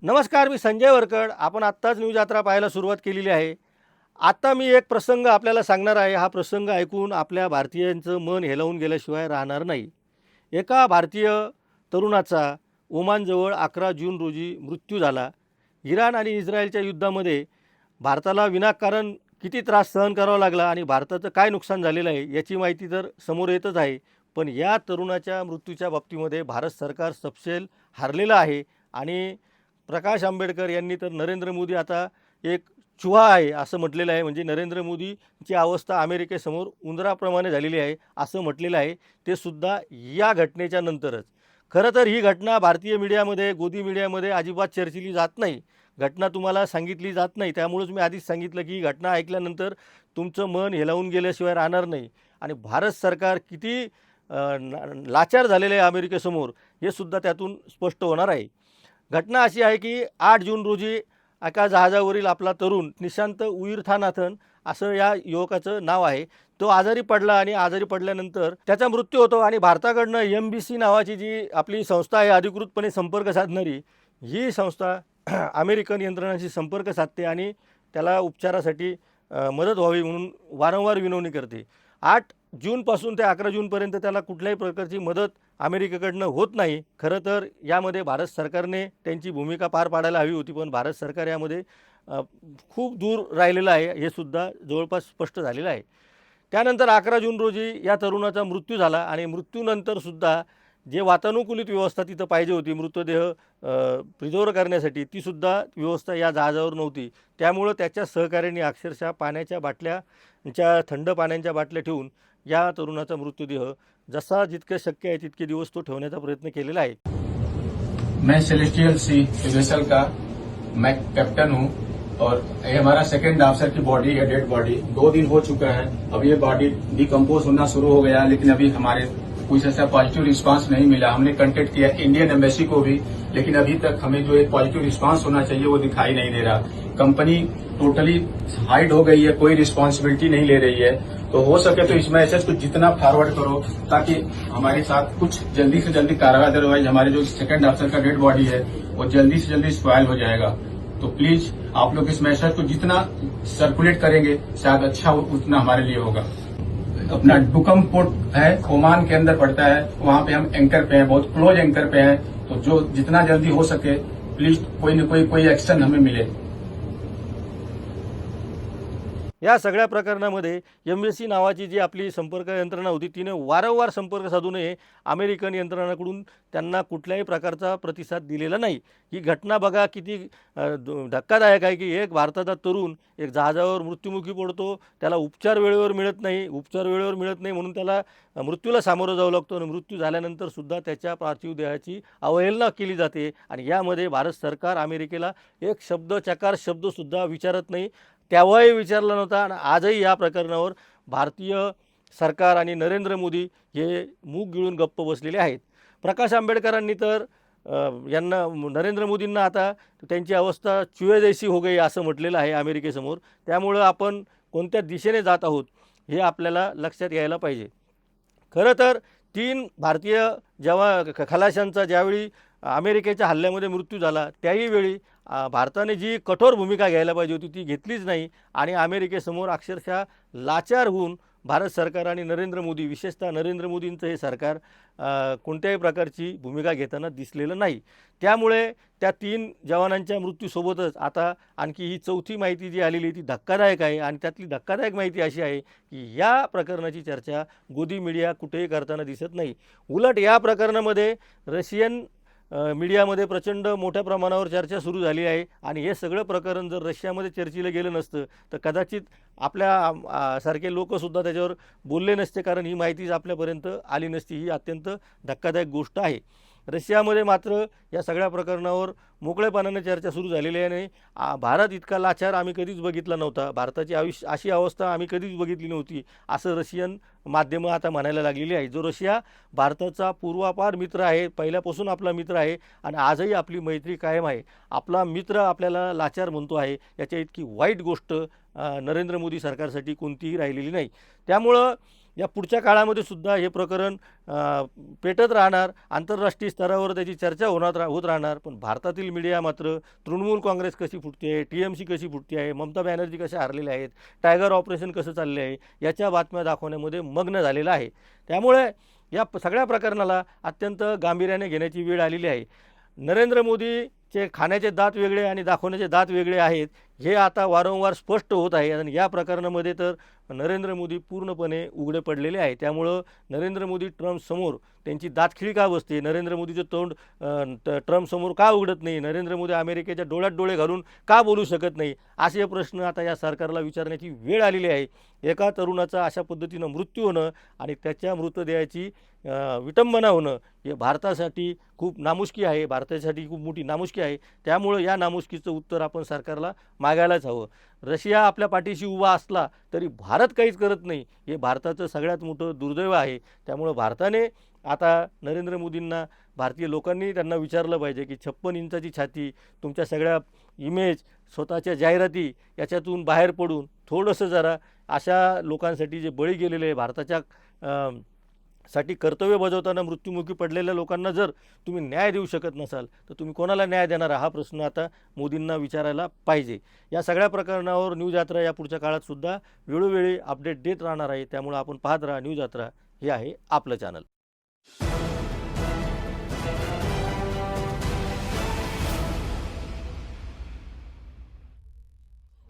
नमस्कार, मी संजय वरकड. आपण आत्ताच न्यूज यात्रा पाहायला सुरुवात केलेली आहे. आता मी एक प्रसंग आपल्याला सांगणार आहे. हा प्रसंग ऐकून आपल्या भारतीयांचं मन हेलावून गेल्याशिवाय राहणार नाही. एका भारतीय तरुणाचा ओमानजवळ 11 जून रोजी मृत्यू झाला. इराण आणि इस्रायलच्या युद्धामध्ये भारताला विनाकारण किती त्रास सहन करावा लागला आणि भारताचं काय नुकसान झालेलं आहे याची माहिती तर समोर येतच आहे. पण या तरुणाच्या मृत्यूच्या बाबतीमध्ये भारत सरकार सपशेल हारलेलं आहे आणि प्रकाश आंबेडकर यांनी तर नरेंद्र मोदी आता एक चुहा आहे असं म्हटलेलं आहे. म्हणजे नरेंद्र मोदीची अवस्था अमेरिकेसमोर उंदराप्रमाणे झालेली आहे असं म्हटलेलं आहे. ते सुद्धा या घटनेच्या नंतरच. खरं तर ही घटना भारतीय मीडियामध्ये, गोदी मीडियामध्ये अजिबात चर्चिली जात नाही. घटना तुम्हाला सांगितली जात नाही. त्यामुळेच मी आधीच सांगितलं की ही घटना ऐकल्यानंतर तुमचं मन हेलावून गेल्याशिवाय राहणार नाही. आणि भारत सरकार किती लाचार झालेलं आहे अमेरिकेसमोर हे सुद्धा त्यातून स्पष्ट होणार आहे. घटना अशी आहे की 8 जून रोजी एका जहाजावरील आपला तरुण निशांत उईरथानाथन असं या युवकाचं नाव आहे. तो आजारी पडला आणि आजारी पडल्यानंतर त्याचा मृत्यू होतो आणि भारताकडनं MBC नावाची जी आपली संस्था आहे अधिकृतपणे संपर्क साधणारी, ही संस्था अमेरिकन यंत्रणांशी संपर्क साधते आणि त्याला उपचारासाठी मदत व्हावी म्हणून वारंवार विनवणी करते. 8 जूनपासून ते 11 जूनपर्यंत त्याला कुठल्याही प्रकारची मदत अमेरिकेकडनं होत नाही. खरं तर यामध्ये भारत सरकारने त्यांची भूमिका पार पाडायला हवी होती, पण भारत सरकार यामध्ये खूप दूर राहिलेलं आहे हे सुद्धा जवळपास स्पष्ट झालेलं आहे. त्यानंतर 11 जून रोजी या तरुणाचा मृत्यू झाला आणि मृत्यूनंतरसुद्धा जे वातानुकूलित व्यवस्था तिथं पाहिजे होती मृतदेह प्रिझर्व्ह करण्यासाठी, तीसुद्धा व्यवस्था या जहाजावर नव्हती. त्यामुळं त्याच्या सहकाऱ्यांनी अक्षरशः पाण्याच्या बाटल्या थंड पाण्याच्या बाटल्या ठेवून या तरुणाचा मृतदेह जसा जितकं शक्य आहे तितके दिवस तो ठेवण्याचा प्रयत्न केलेला आहे. मैं सेलेस्टियल सी वेसल का मैं कैप्टन हूं और ये हमारा सेकंड ऑफिसर की बॉडी है, डेड बॉडी 2 दिन हो चुका है। अब ये बॉडी डिकम्पोज होना शुरू हो गया, लेकिन अभी हमारे कुछ ऐसा पॉजिटिव रिस्पांस नहीं मिला। हमने कांटेक्ट किया इंडियन एम्बेसी को भी, लेकिन अभी तक हमें जो एक पॉजिटिव रिस्पांस होना चाहिए वो दिखाई नहीं दे रहा। कंपनी टोटली हाइड हो गई है, कोई रिस्पांसिबिलिटी नहीं ले रही है। तो हो सके तो इस मैसेज को जितना फॉरवर्ड करो ताकि हमारे साथ कुछ जल्दी से जल्दी कार्रवाई, अदरवाइज हमारे जो सेकंड ऑफिसर का डेड बॉडी है वो जल्दी से जल्दी स्पॉइल हो जाएगा। तो प्लीज आप लोग इस मैसेज को जितना सर्कुलेट करेंगे शायद अच्छा उतना हमारे लिए होगा। अपना डुकम पोर्ट है, ओमान के अंदर पड़ता है, वहां पे हम एंकर पे हैं, बहुत क्लोज एंकर पे हैं। तो जो जितना जल्दी हो सके प्लीज कोई न कोई एक्शन हमें मिले। या सगळ्या प्रकरणामध्ये MBC नावाची जी आपली संपर्क यंत्रणा होती तिने वारंवार संपर्क साधूनही अमेरिकन यंत्रणांकडून त्यांना कुठल्याही प्रकारचा प्रतिसाद दिलेला नाही. ही घटना बघा किती धक्कादायक आहे की एक भारताचा तरुण एक जहाजावर मृत्युमुखी पडतो, त्याला उपचार वेळेवर मिळत नाही म्हणून त्याला मृत्यूला सामोरं जावं लागतं आणि मृत्यू झाल्यानंतर सुद्धा त्याच्या पार्थिव देहाची अवहेलना केली जाते. आणि यामध्ये भारत सरकार अमेरिकेला एक चकार शब्दसुद्धा विचारत नाही. तेव्हाही विचारला नव्हता आणि आजही या प्रकरणावर भारतीय सरकार आणि नरेंद्र मोदी हे मूग गिळून गप्प बसलेले आहेत. प्रकाश आंबेडकरांनी तर यांना नरेंद्र मोदींना आता त्यांची अवस्था चुहे हो गई असं म्हटलेलं आहे अमेरिकेसमोर. त्यामुळं आपण कोणत्या दिशेने जात आहोत हे आपल्याला लक्षात यायला पाहिजे. खरं तर 3 भारतीय खलाशांचा ज्यावेळी अमेरिकेच्या हल्ल्यामध्ये मृत्यू झाला त्याही वेळी भारताने जी कठोर भूमिका घ्यायला पाहिजे होती ती घेतलीच नाही आणि अमेरिकेसमोर अक्षरशः लाचार होऊन भारत सरकार आणि नरेंद्र मोदी, विशेषतः नरेंद्र मोदींचं हे सरकार कोणत्याही प्रकारची भूमिका घेताना दिसलेलं नाही. त्यामुळे त्या 3 जवानांच्या मृत्यूसोबतच आता आणखी ही 4थी माहिती जी आलेली ती धक्कादायक आहे आणि त्यातली धक्कादायक माहिती अशी आहे की या प्रकरणाची चर्चा गोदी मीडिया कुठेही करताना दिसत नाही. उलट या प्रकरणामध्ये रशियन मीडियामध्ये प्रचंड मोठ्या प्रमाणावर चर्चा सुरू झाली आहे आणि हे सगळं प्रकरण जर रशियामध्ये चर्चेला गेलं नसतं तर कदाचित आपल्या सारखे लोकसुद्धा त्याच्यावर बोलले नसते, कारण ही माहितीच आपल्यापर्यंत आली नसती. ही अत्यंत धक्कादायक गोष्ट आहे. रशियामध्ये मात्र या सगळ्या प्रकरणावर मोकळेपणाने चर्चा सुरू झालेली आहे. भारत इतका लाचार आम्ही कधीच बघितला नव्हता, भारताची अशी अवस्था आम्ही कधीच बघितली नव्हती असं रशियन माध्यमं आता म्हणायला लागलेली आहे. जो रशिया भारताचा पूर्वापार मित्र आहे, पहिल्यापासून आपला मित्र आहे आणि आजही आपली मैत्री कायम आहे. आपला मित्र आपल्याला लाचार म्हणतो आहे, याच्या इतकी वाईट गोष्ट नरेंद्र मोदी सरकारसाठी कोणतीही राहिलेली नाही. त्यामुळं या पुढच्या काळामध्ये सुद्धा हे प्रकरण पेटत राहणार, आंतरराष्ट्रीय स्तरावर त्याची चर्चा होत राहणार. पण भारतातील मीडिया मात्र तृणमूल काँग्रेस कशी फुटते आहे, TMC कशी फुटते आहे, ममता बॅनर्जी कशा हारलेल्या आहेत, टायगर ऑपरेशन कसं चालले आहे, याच्या बातम्या दाखवण्यामध्ये मग्न झालेला आहे. त्यामुळे या सगळ्या प्रकरणाला अत्यंत गांभीर्याने घेण्याची वेळ आलेली आहे. नरेंद्र मोदीचे खाण्याचे दात वेगळे आणि दाखवण्याचे दात वेगळे आहेत, हे आता वारंवार स्पष्ट होत आहे. आणि या प्रकरणामध्ये तर नरेंद्र मोदी पूर्णपणे उघडे पडलेले आहे. त्यामुळं नरेंद्र मोदी ट्रम्पसमोर त्यांची दातखिळी का बसते, नरेंद्र मोदीचं तोंड ट्रम्पसमोर का उघडत नाही, नरेंद्र मोदी अमेरिकेच्या डोळ्यात डोळे घालून का बोलू शकत नाही, असे प्रश्न आता या सरकारला विचारण्याची वेळ आलेली आहे. एका तरुणाचा अशा पद्धतीनं मृत्यू होणं आणि त्याच्या मृतदेहाची विटंबना होणं हे भारतासाठी खूप नामुष्की आहे, भारतासाठी खूप मोठी नामुष्की आहे. त्यामुळं या नामुष्कीचं उत्तर आपण सरकारला मागायलाच हवं. रशिया आपल्या पाठीशी उभा असला तरी भारत काहीच करत नाही, हे भारताचं सगळ्यात मोठं दुर्दैव आहे. त्यामुळं भारताने आता नरेंद्र मोदींना, भारतीय लोकांनी त्यांना विचारलं पाहिजे की 56 इंचाची छाती, तुमच्या सगळ्या इमेज, स्वतःच्या जाहिराती याच्यातून बाहेर पडून थोडंसं जरा अशा लोकांसाठी जे बळी गेलेले आहे, भारताच्या साठी कर्तव्य बजावताना मृत्युमुखी पडलेल्या लोकांना जर तुम्ही न्याय देऊ शकत नसाल तर तुम्ही कोणाला न्याय देणार, हा प्रश्न आता मोदींना विचारायला पाहिजे. या सगळ्या प्रकरणावर न्यूज यात्रा या पुढच्या काळात सुद्धा वेळोवेळी अपडेट देत राहणार आहे. त्यामुळे आपण पाहत राहा न्यूज यात्रा, हे आहे आपलं चॅनल.